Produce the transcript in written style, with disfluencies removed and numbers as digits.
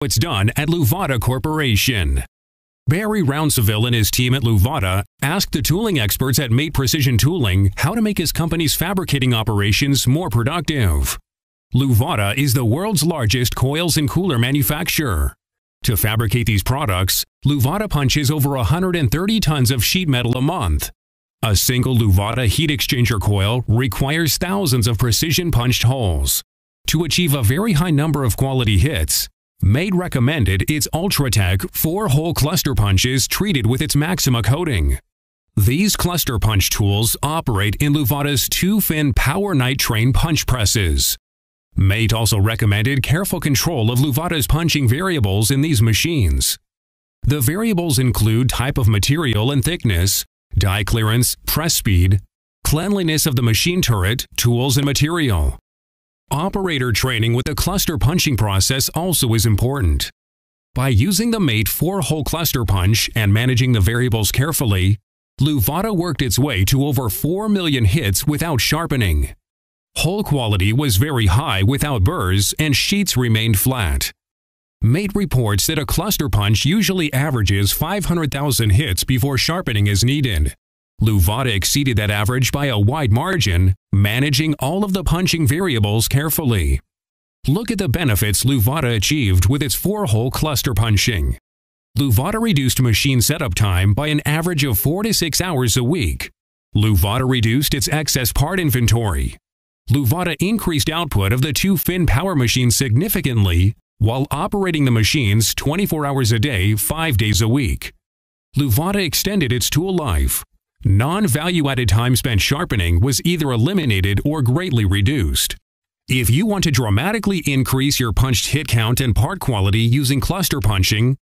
It's done at Luvata Corporation. Barry Rounsaville and his team at Luvata asked the tooling experts at Mate Precision Tooling how to make his company's fabricating operations more productive. Luvata is the world's largest coils and cooler manufacturer. To fabricate these products, Luvata punches over 130 tons of sheet metal a month. A single Luvata heat exchanger coil requires thousands of precision punched holes. To achieve a very high number of quality hits, Mate recommended its Ultratech 4-hole cluster punches treated with its Maxima coating. These cluster punch tools operate in Luvata's 2-fin Power Night Train punch presses. Mate also recommended careful control of Luvata's punching variables in these machines. The variables include type of material and thickness, die clearance, press speed, cleanliness of the machine turret, tools and material. Operator training with the cluster punching process also is important. By using the Mate 4-hole cluster punch and managing the variables carefully, Luvata worked its way to over 4 million hits without sharpening. Hole quality was very high without burrs and sheets remained flat. Mate reports that a cluster punch usually averages 500,000 hits before sharpening is needed. Luvata exceeded that average by a wide margin, managing all of the punching variables carefully. Look at the benefits Luvata achieved with its 4-hole cluster punching. Luvata reduced machine setup time by an average of 4 to 6 hours a week. Luvata reduced its excess part inventory. Luvata increased output of the 2-fin power machine significantly while operating the machines 24 hours a day, 5 days a week. Luvata extended its tool life. Non-value-added time spent sharpening was either eliminated or greatly reduced. If you want to dramatically increase your punched hit count and part quality using cluster punching,